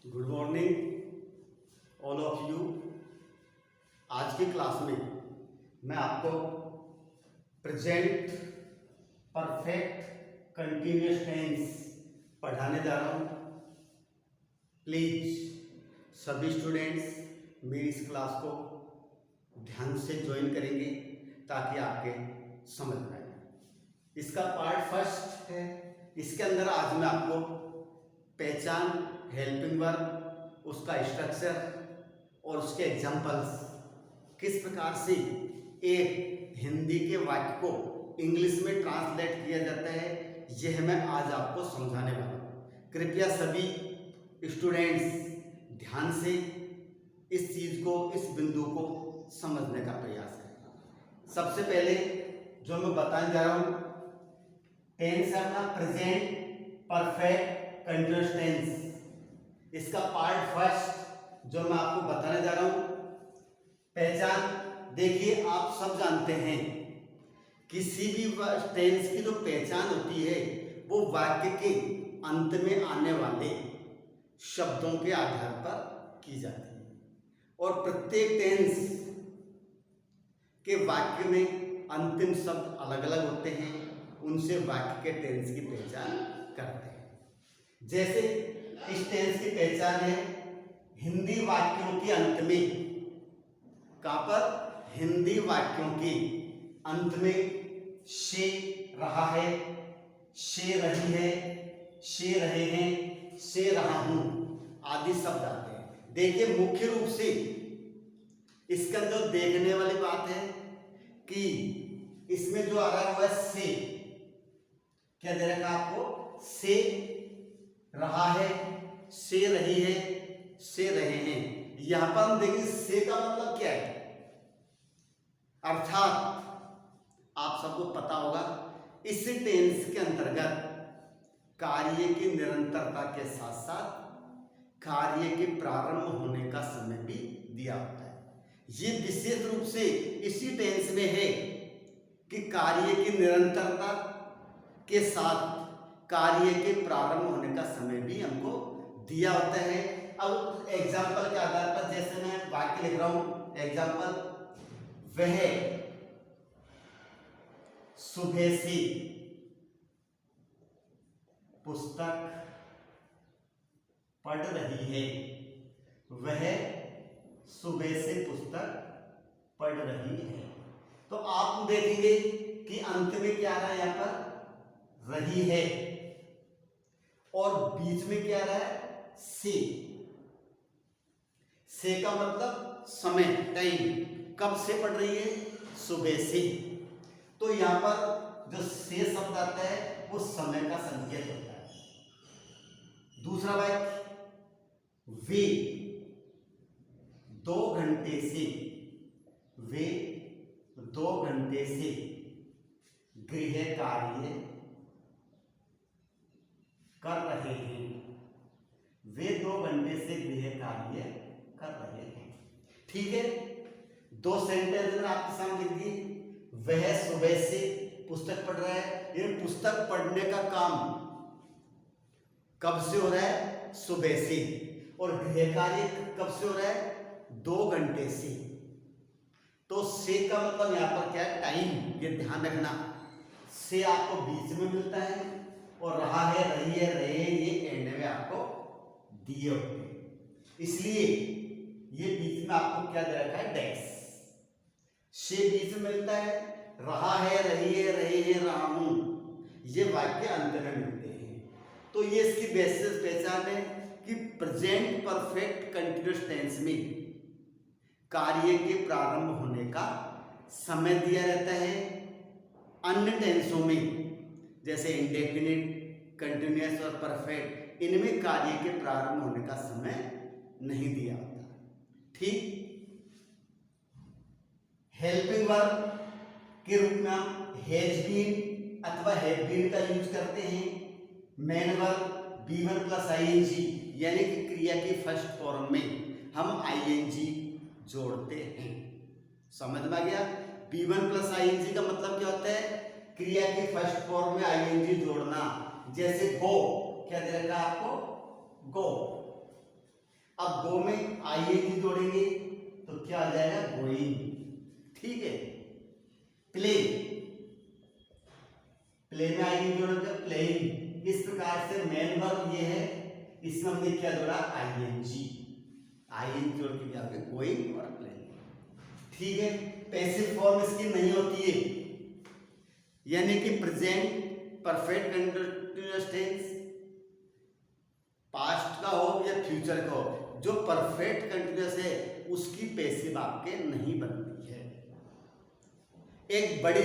Good morning all of you. आज की class में मैं आपको प्रेजेंट परफेक्ट कंटिन्यूअस टेंस पढ़ाने जा रहा हूँ। प्लीज सभी स्टूडेंट्स मेरी इस क्लास को ध्यान से ज्वाइन करेंगे ताकि आपके समझ में आए। इसका पार्ट फर्स्ट है। इसके अंदर आज मैं आपको पहचान, हेल्पिंग वर्ब, उसका स्ट्रक्चर और उसके एग्जांपल्स, किस प्रकार से एक हिंदी के वाक्य को इंग्लिश में ट्रांसलेट किया जाता है, यह मैं आज आपको समझाने वाला हूँ। कृपया सभी स्टूडेंट्स ध्यान से इस चीज को, इस बिंदु को समझने का प्रयास करें। सबसे पहले जो मैं बताने जा रहा हूँ, टेंस है अपना प्रेजेंट परफेक्ट कंटिन्यूअस टेंस। इसका पार्ट फर्स्ट जो मैं आपको बताने जा रहा हूं, पहचान। देखिए, आप सब जानते हैं किसी भी टेंस की जो पहचान होती है वो वाक्य के अंत में आने वाले शब्दों के आधार पर की जाती है और प्रत्येक टेंस के वाक्य में अंतिम शब्द अलग अलग होते हैं, उनसे वाक्य के टेंस की पहचान करते हैं। जैसे इस टेंस की पहचान है हिंदी वाक्यों के अंत में, कहां पर? हिंदी वाक्यों के अंत में से रहा है, से रही है, से रहे हैं, से रहा हूं आदि शब्द आते हैं। देखिए, मुख्य रूप से इसके अंदर देखने वाली बात है कि इसमें जो आ रहा है वो है से। क्या दे रखा आपको? से रहा है, से रही है, से रहे हैं। यहां पर हम देखेंगे से का मतलब क्या है। अर्थात आप सबको पता होगा, इस टेंस के अंतर्गत कार्य की निरंतरता के साथ साथ कार्य के प्रारंभ होने का समय भी दिया होता है। ये विशेष रूप से इसी टेंस में है कि कार्य की निरंतरता के साथ कार्य के प्रारंभ होने का समय भी हमको दिया होता है। अब एग्जाम्पल के आधार पर, जैसे मैं वाक्य लिख रहा हूं, एग्जाम्पल, वह सुबह से पुस्तक पढ़ रही है। वह सुबह से पुस्तक पढ़ रही है। तो आप देखेंगे कि अंत में क्या रहा है, यहां पर रही है और बीच में क्या रहा है, से का मतलब समय, टाइम। कब से पढ़ रही है? सुबह से। तो यहां पर जो से शब्द आता है वो समय का संकेत होता है। दूसरा वाक्य, वे 2 घंटे से, वे 2 घंटे से गृह कार्य कर रहे हैं। वे 2 घंटे से गृह कार्य कर रहे हैं। ठीक है, 2 सेंटेंस में आपके सामने लिख दिए। वह सुबह से पुस्तक पढ़ रहा है। ये पुस्तक पढ़ने का काम कब से हो रहा है? सुबह से। और गृह कार्य कब से हो रहा है? 2 घंटे से। तो से का मतलब यहां पर क्या है? टाइम। ये ध्यान रखना, से आपको बीच में मिलता है और रहा है, रही है, रहे हैं, ये एंड में आपको दिए होते हैं। इसलिए ये बीच में आपको क्या दे रखा है? डैश। से बीच में मिलता है, रहा है, रही है, रहे हैं, रहा हूं, ये वाक्य अंत में मिलते हैं। तो ये इसकी बेसिस पहचान है कि प्रेजेंट परफेक्ट कंटिन्यूअस टेंस में कार्य के प्रारंभ होने का समय दिया रहता है। अन्य टेंसों में जैसे इंडेफिनिट, कंटिन्यूअस और परफेक्ट, इनमें कार्य के प्रारंभ होने का समय नहीं दिया होता। ठीक। हेल्पिंग वर्ब के रूप में हम हैज बीन अथवा हैव बीन का यूज करते हैं। Main verb B1 plus ING, यानी कि क्रिया की फर्स्ट फॉर्म में हम ING जोड़ते हैं। समझ में आ गया? B1 प्लस ING का मतलब क्या होता है? क्रिया की फर्स्ट फॉर्म में ING जोड़ना। जैसे गो, क्या दे रखा है आपको? गो। अब गो में आईएनजी जोड़ेंगे तो क्या आ जाएगा, गोइंग। ठीक है, प्ले, प्ले में आईएनजी जोड़ेंगे, प्लेइंग। इस प्रकार से मेन वर्ब ये है, इसमें हमने क्या जोड़ा, आईएनजी। आईएनजी जोड़ के क्या हो गया, गोइंग और प्लेइंग। ठीक है, पैसिव फॉर्म इसकी नहीं होती है, यानी कि present perfect continuous tense past का हो या फ्यूचर का हो, जो परफेक्ट कंटीन्यूअस है उसकी पैसिव आपके नहीं बनती है। एक बड़ी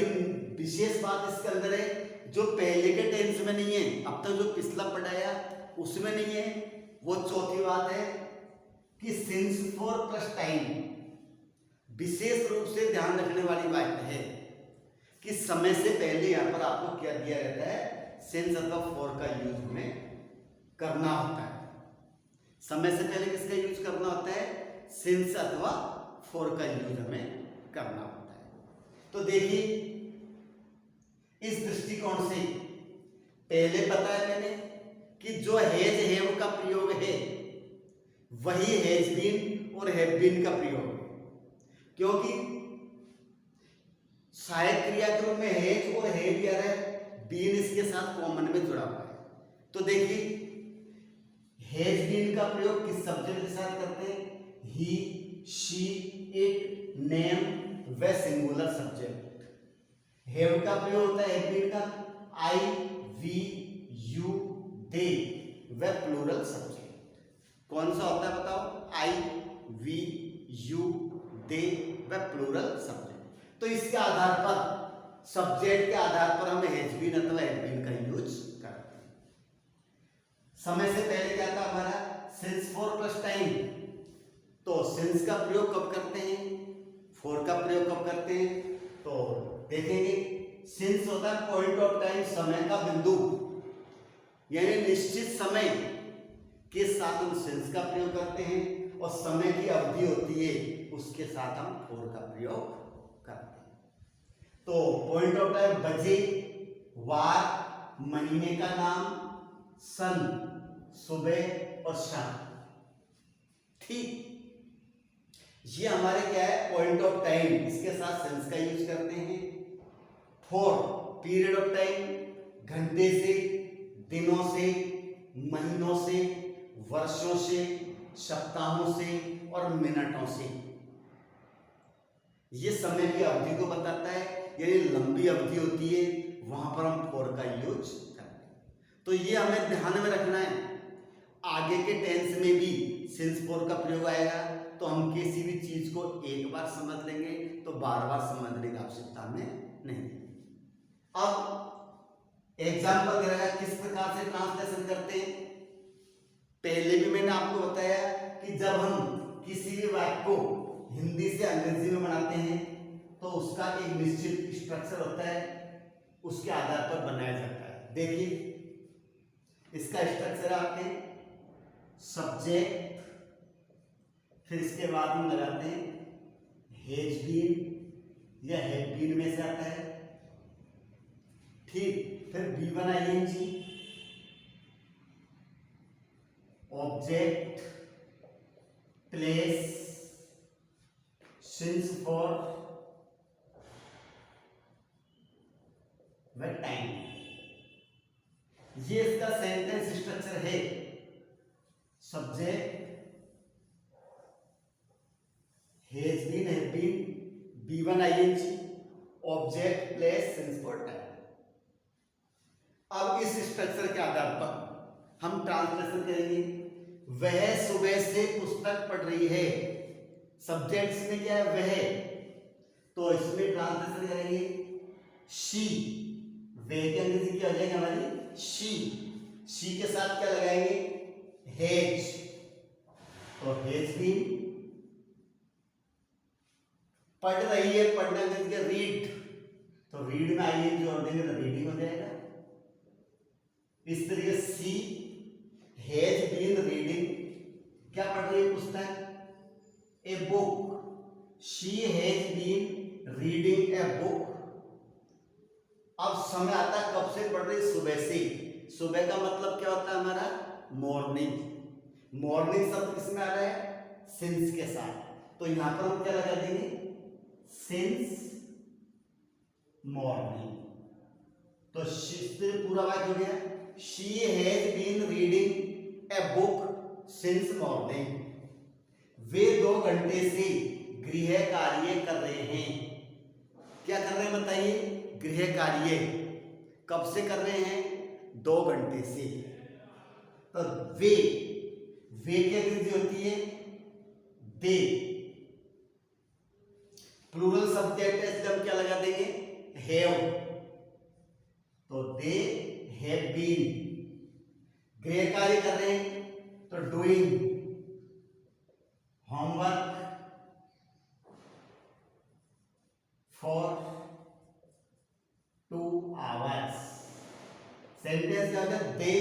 विशेष बात इसके अंदर है, जो पहले के टेंस में नहीं है, अब तक जो पिछला पढ़ाया उसमें नहीं है, वो चौथी बात है कि सिंस फॉर प्लस टाइम। विशेष रूप से ध्यान रखने वाली बात है कि समय से पहले यहाँ पर आपको क्या दिया रहता है, सिंस अथवा फॉर का यूज हमें करना होता है। समय से पहले किसका यूज करना होता है, सिंस अथवा फॉर का यूज हमें करना होता है। तो देखिए, इस दृष्टिकोण से पहले बताया मैंने कि जो हैज हैव का प्रयोग है वही हैज बीन और हैव बीन का प्रयोग है, क्योंकि सहायक क्रिया के रूप में हैज और हैव या बीन इसके साथ कॉमन में जुड़ा हुआ है। तो देखिए, हैज बीन का प्रयोग किस सब्जेक्ट के साथ करते हैं, ही, शी, इट, नेम व सिंगुलर सब्जेक्ट। हैव का प्रयोग होता है हैव बीन का आई, वी, यू, दे व प्लूरल सब्जेक्ट। कौन सा होता है बताओ, आई, वी, यू, दे व प्लूरल सब्जेक्ट। तो इसके आधार पर, सब्जेक्ट के आधार पर हम हैज बीन अथवा हैव बीन का यूज करते हैं। समय से पहले क्या था हमारा, सिंस फॉर प्लस टाइम। तो सिंस का प्रयोग कब करते हैं, फॉर का प्रयोग कब करते हैं, तो देखेंगे। सिंस होता है पॉइंट ऑफ टाइम, समय का बिंदु, यानी निश्चित समय के साथ हम सिंस का प्रयोग करते हैं, और समय की अवधि होती है उसके साथ हम फॉर का प्रयोग करते हैं। तो पॉइंट ऑफ टाइम बजे, वार, महीने का नाम, सन, सुबह और शाम। ठीक, ये हमारे क्या है, पॉइंट ऑफ टाइम, इसके साथ सेंस का यूज करते हैं। फॉर पीरियड ऑफ टाइम, घंटे से, दिनों से, महीनों से, वर्षों से, सप्ताहों से और मिनटों से। ये समय की अवधि को बताता है, यानी लंबी अवधि होती है, वहां पर हम फॉर का यूज करते हैं। तो ये हमें ध्यान में रखना है, आगे के टेंस में भी सिंस फॉर का प्रयोग आएगा तो हम किसी भी चीज को एक बार समझ लेंगे, तो बार बार समझने की आवश्यकता में नहीं। अब एग्जाम्पल दे रहा है किस प्रकार से ट्रांसलेशन करते हैं। पहले भी मैंने आपको बताया कि जब हम किसी भी वाक्य को हिंदी से अंग्रेजी में बनाते हैं तो उसका एक निश्चित स्ट्रक्चर होता है, उसके आधार पर बनाया जाता है। देखिए, इसका स्ट्रक्चर आपके सब्जेक्ट, फिर इसके बाद हम लगाते हैं हैज बीन या हैव बीन में से आता है। ठीक, फिर B1 ING, object, place, since for व टाइम। ये इसका सेंटेंस स्ट्रक्चर है। Subject, has been, have been, B1 ING, object, place, since for time. अब इस स्ट्रक्चर के आधार पर हम ट्रांसलेशन करेंगे। वह सुबह से पुस्तक पढ़ रही है। सब्जेक्ट्स में क्या है, वह, तो इसमें ट्रांसलेशन करेंगे शी। वह की अंग्रेजी क्या हो जाएगी हमारी, शी। शी के साथ क्या लगाएंगे, हैज, तो हैज बीन। पढ़ रही है, पढ़ना अंग्रेजी का रीड, तो रीड में आइए जोड़ देंगे तो रीडिंग हो जाएगा। इस तरीके सी हैज बीन रीडिंग, क्या पढ़ रही है, पुस्तक, a book. She has been reading a book. अब समय आता है कब से पढ़ रही, सुबह से। सुबह का मतलब क्या होता है हमारा, मॉर्निंग। मॉर्निंग शब्द किसमें आ रहा है? सिंस के साथ। तो यहां पर हम क्या लगा देंगे? Since morning. तो पूरा वाक्य हो गया, she has been reading a book since morning. वे 2 घंटे से गृह कार्य कर रहे हैं। क्या कर रहे हैं बताइए? गृह कार्य। कब से कर रहे हैं? 2 घंटे से। तो वे क्या वृद्धि होती है? दे। प्लूरल सब्जेक्ट है, इसलिए हम क्या लगा देंगे? हैव। तो दे हैव बीन। गृह कार्य कर रहे हैं तो doing. Homework for 2 hours। Sentence क्या है? They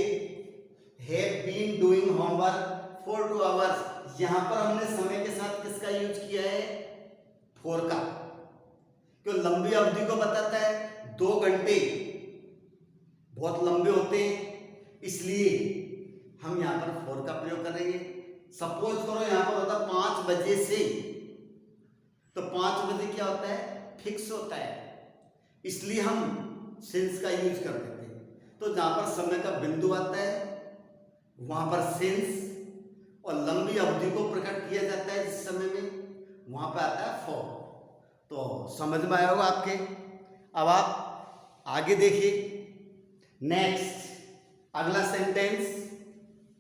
have been doing homework for 2 hours। यहां पर हमने समय के साथ किसका यूज किया है? फॉर का। क्यों? लंबी अवधि को बताता है। 2 घंटे बहुत लंबे होते हैं, इसलिए हम यहां पर फॉर का प्रयोग करेंगे। सपोज करो यहां पर होता 5 बजे से, तो 5 बजे क्या होता है? फिक्स होता है, इसलिए हम सिंस का यूज कर देते हैं। तो जहां पर समय का बिंदु आता है वहां पर सिंस, और लंबी अवधि को प्रकट किया जाता है जिस समय में, वहां पर आता है फॉर। तो समझ में आया होगा आपके। अब आप आगे देखिए, नेक्स्ट अगला सेंटेंस,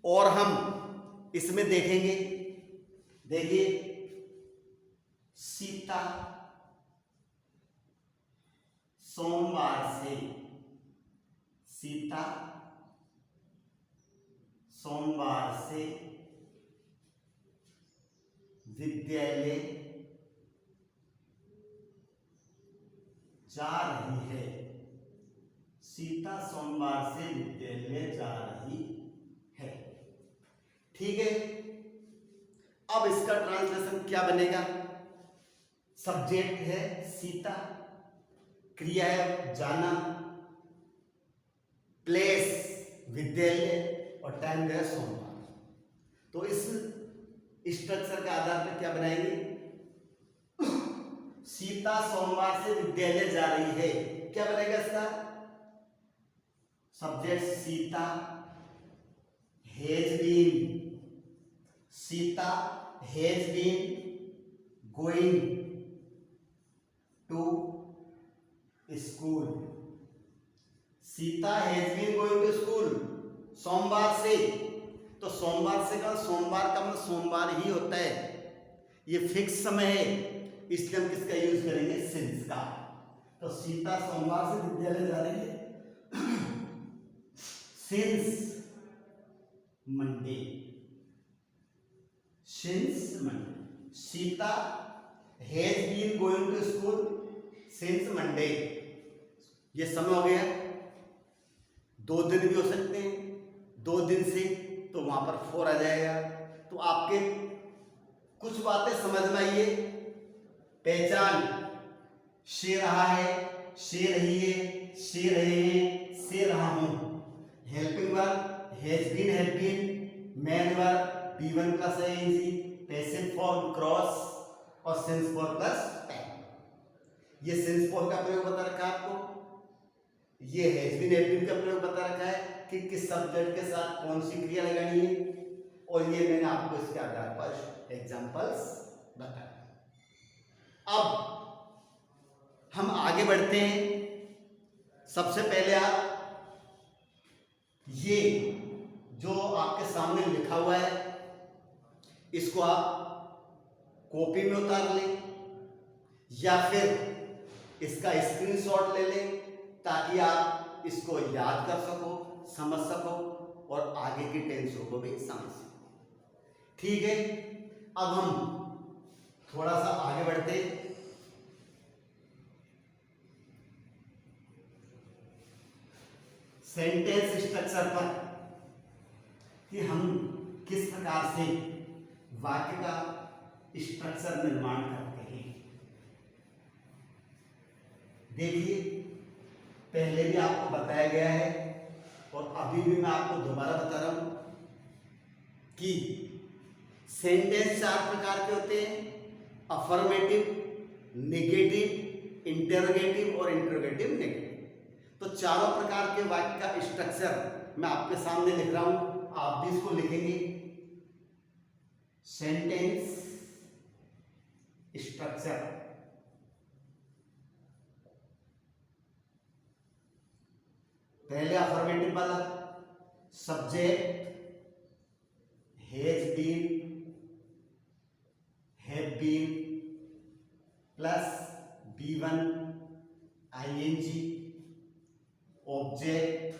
और हम इसमें देखेंगे। देखिए, सीता सोमवार से, सीता सोमवार से विद्यालय जा रही है। सीता सोमवार से विद्यालय जा रही है। ठीक है। अब इसका ट्रांसलेशन क्या बनेगा? सब्जेक्ट है सीता, क्रिया है जाना, प्लेस विद्यालय, और टाइम है सोमवार। तो इस स्ट्रक्चर के आधार पर क्या बनाएंगे? सीता सोमवार से विद्यालय जा रही है, क्या बनेगा इसका? Subject Sita has been, Sita has been going to school. Sita has been going to school सोमवार से। तो सोमवार से का, सोमवार का मतलब सोमवार ही होता है, ये फिक्स समय है, इसलिए हम किसका यूज करेंगे? सिंस का। तो सीता सोमवार से विद्यालय जा रही है since Monday, since Monday. Sita has been going to school since Monday. ये समय हो गया। 2 दिन भी हो सकते हैं, 2 दिन से, तो वहां पर फॉर आ जाएगा। तो आपके कुछ बातें समझ में आइए। पहचान, से रहा है, से रही है, से रहे हैं, से रहा हूं। Helping verb has been helping, main verb B1 plus ING, passive form cross, और सिंस फॉर प्लस टाइम। ये सिंस फॉर का प्रयोग बता रखा है आपको, ये हैज बीन हेल्पिंग का प्रयोग बता रखा है कि किस सब्जेक्ट के साथ कौन सी क्रिया लगानी है, और ये मैंने आपको इसके आधार पर एग्जांपल्स बताए। अब हम आगे बढ़ते हैं। सबसे पहले आप ये जो आपके सामने लिखा हुआ है, इसको आप कॉपी में उतार लें या फिर इसका स्क्रीनशॉट ले लें, ताकि आप इसको याद कर सको, समझ सको, और आगे की टेंसों को भी समझ सको। ठीक है। अब हम थोड़ा सा आगे बढ़ते हैं। सेंटेंस स्ट्रक्चर पर, कि हम किस प्रकार से वाक्य का स्ट्रक्चर निर्माण करते हैं। देखिए, पहले भी आपको बताया गया है और अभी भी मैं आपको दोबारा बता रहा हूं कि सेंटेंस 4 प्रकार के होते हैं, अफर्मेटिव, नेगेटिव, इंटरोगेटिव और इंटरोगेटिव नेगेटिव। तो चारों प्रकार के वाक्य का स्ट्रक्चर मैं आपके सामने लिख रहा हूं, आप भी इसको लिखेंगे। सेंटेंस स्ट्रक्चर, पहले अफर्मेटिव वाला, subject has been, have been plus B1 ING, object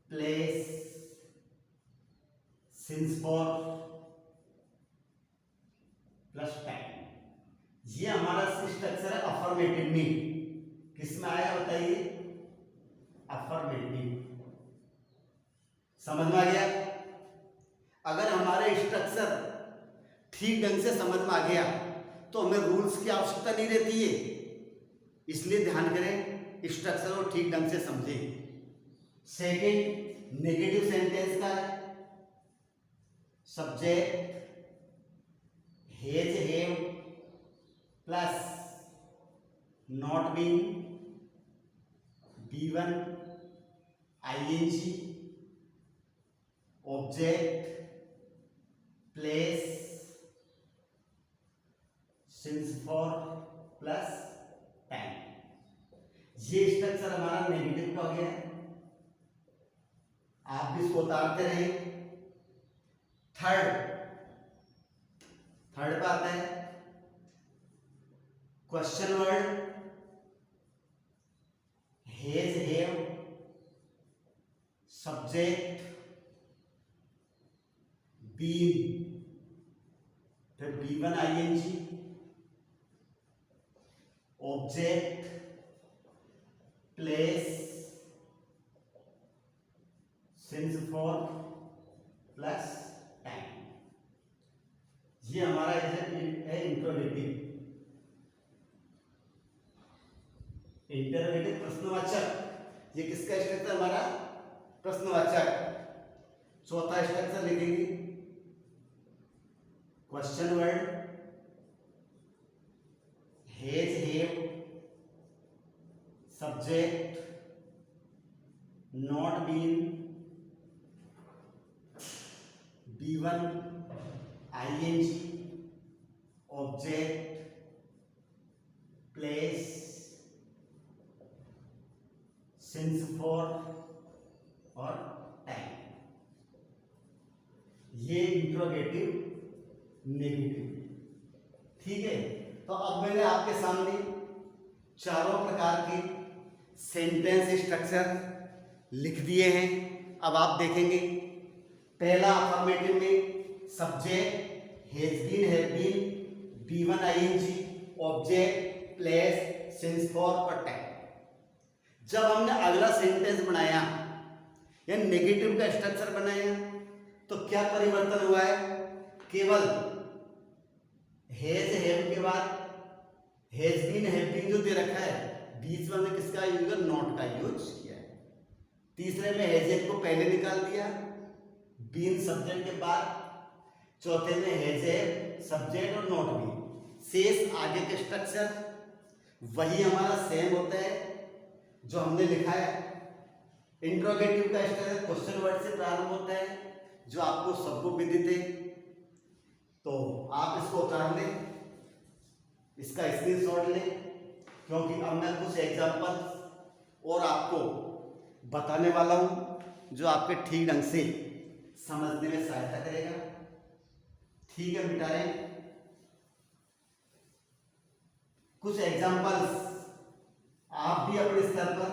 place since for plus time. ये हमारा स्ट्रक्चर है अफर्मेटिव में। किस में आया बताइए? अफर्मेटिव। समझ में आ गया? अगर हमारे स्ट्रक्चर ठीक ढंग से समझ में आ गया तो हमें रूल्स की आवश्यकता नहीं रहती है। इसलिए ध्यान करें, स्ट्रक्चर को ठीक ढंग से समझें। सेकंड, नेगेटिव सेंटेंस का है, subject has, have plus not been, B1 ING, object place since for plus time. ये स्ट्रक्चर हमारा नेगेटिव का हो गया है। आप भी इसको उतारते रहे। थर्ड पे आता है question word, has, have, subject been, फिर B1 ING, object place since for plus time. ये हमारा है इंट्रोगेटिव। इंटरोगेटिव प्रश्नवाचक, ये किसका स्ट्रक्चर? हमारा प्रश्नवाचक। चौथा स्ट्रक्चर लिखेंगे question word, has, have, subject not been, B1 ING, object place since for और टाइम। ये इंट्रोगेटिव नेगेटिव। ठीक है, तो अब मैंने आपके सामने चारों प्रकार के सेंटेंस स्ट्रक्चर लिख दिए हैं। अब आप देखेंगे, पहला अफर्मेटिव में subject has been, have been, B1 ING, object place since for और टाइम। जब हमने अगला सेंटेंस बनाया या नेगेटिव का स्ट्रक्चर बनाया तो क्या परिवर्तन हुआ है? केवल हैज, हैव के बाद हैज बीन, हैव बीन जो दे रखा है, बीच में हमने किसका यूज किया? नॉट का यूज किया है। तीसरे में हैज को पहले निकाल दिया, बीन सब्जेक्ट के बाद, चौथे में हैज, हैव सब्जेक्ट और नॉट बीन। शेष आगे के स्ट्रक्चर वही हमारा सेम होता है जो हमने लिखा है। इंट्रोगेटिव का स्ट्रक्चर क्वेश्चन वर्ड से प्रारंभ होता है जो आपको सबको विदित है। तो आप इसको उतार लें, इसका स्क्रीनशॉट लें, क्योंकि अब मैं कुछ एग्जांपल और आपको बताने वाला हूं जो आपके ठीक ढंग से समझने में सहायता करेगा। ठीक है बेटा, कुछ एग्जांपल्स आप भी अपने स्तर पर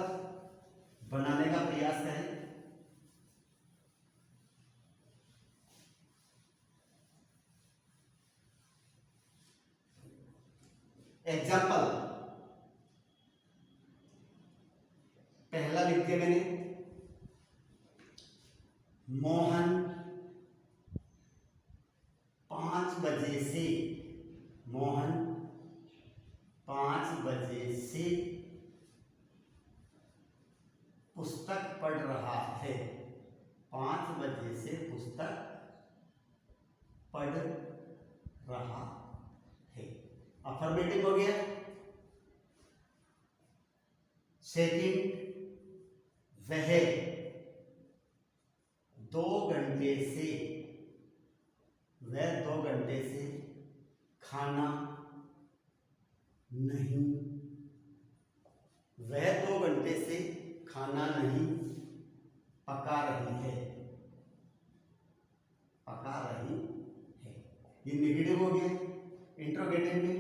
बनाने का प्रयास करें। एग्जाम्पल पहला लिख दिया मैंने, मोहन 5 बजे से, मोहन 5 बजे से पुस्तक पढ़ रहा है। 5 बजे से पुस्तक पढ़ रहा है। अफर्मेटिव हो गया। सेकंड, वह 2 घंटे से, वह 2 घंटे से खाना नहीं, वह 2 घंटे से खाना नहीं पका रही है, पका रही है। ये नेगेटिव हो गया। इंट्रोगेटिव में,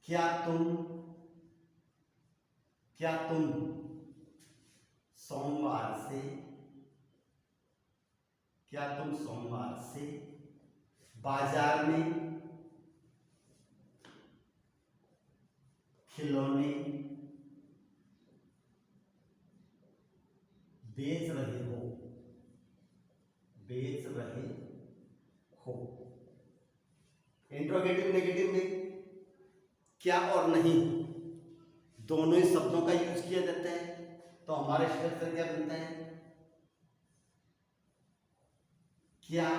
क्या तुम सोमवार से, क्या तुम सोमवार से बाजार में खिलौने बेच रहे हो, बेच रहे हो। इंट्रोगेटिव नेगेटिव में क्या और नहीं दोनों ही शब्दों का यूज किया जाता है। तो हमारा स्ट्रक्चर क्या बनता है? क्या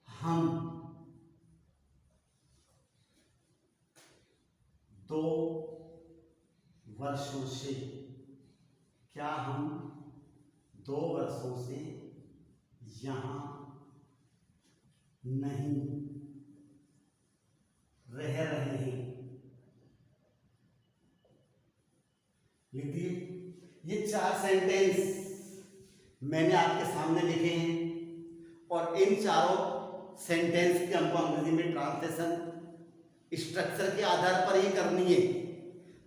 हम 2 वर्षों से, क्या हम 2 वर्षों से यहां नहीं रह रहे हैं। लिखिए, ये 4 सेंटेंस मैंने आपके सामने लिखे हैं और इन चारों सेंटेंस की हमको अंग्रेजी में ट्रांसलेशन स्ट्रक्चर के आधार पर ही करनी है।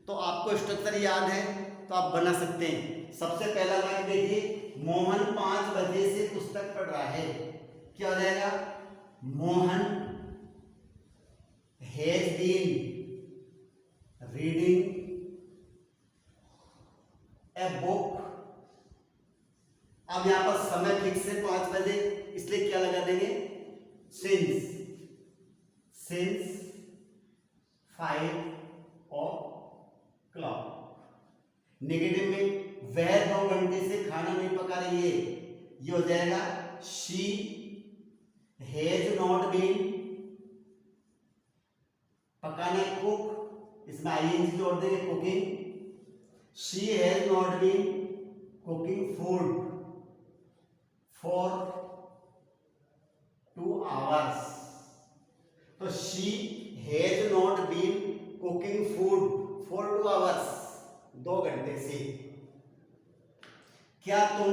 तो आपको स्ट्रक्चर याद है तो आप बना सकते हैं। सबसे पहला वाक्य देखिए, मोहन 5 बजे से पुस्तक पढ़ रहा है। क्या हो जाएगा? Mohan has been reading a book. अब यहां पर समय फिक्स है 5 बजे, इसलिए क्या लगा देंगे? Since 5 o'clock। नेगेटिव में वह 2 घंटे से खाना नहीं पका रही है, ये हो जाएगा शी हैज नॉट बीन, पकाना कुक, इसमें आईएनजी जोड़ देंगे, cooking. She has not been cooking food for 2 hours। तो she has not been cooking food for 2 hours, 2 घंटे से। क्या तुम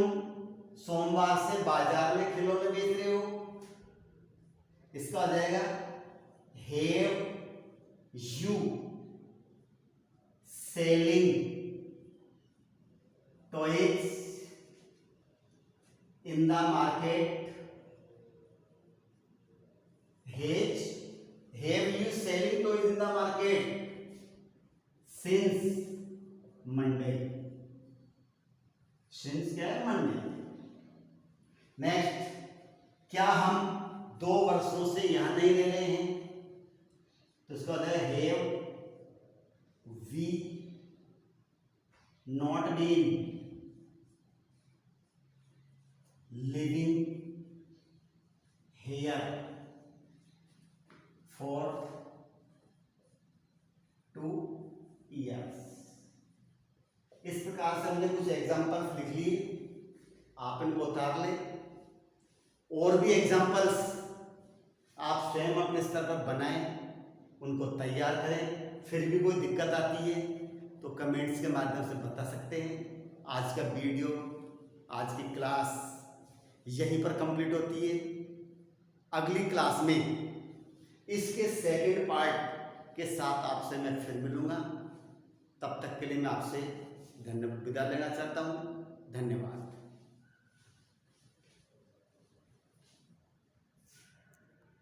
सोमवार से बाजार में खिलौने बेच रहे हो? इसका आ जाएगा have you selling toys in the market? Have you selling toys in the market since Monday? Since क्या है? मंडे। नेक्स्ट, क्या हम 2 वर्षों से यहां नहीं रह रहे हैं? तो इसका होता है have we not been living here for 2 years। इस प्रकार से हमने कुछ एग्जाम्पल्स लिख लिए, आप इनको उतार लें। और भी एग्जाम्पल्स आप स्वयं अपने स्तर पर बनाएं, उनको तैयार करें। फिर भी कोई दिक्कत आती है तो कमेंट्स के माध्यम से बता सकते हैं। आज का वीडियो, आज की क्लास यहीं पर कंप्लीट होती है। अगली क्लास में इसके सेकंड पार्ट के साथ आपसे मैं फिर मिलूंगा। तब तक के लिए मैं आपसे विदा लेना चाहता हूँ। धन्यवाद।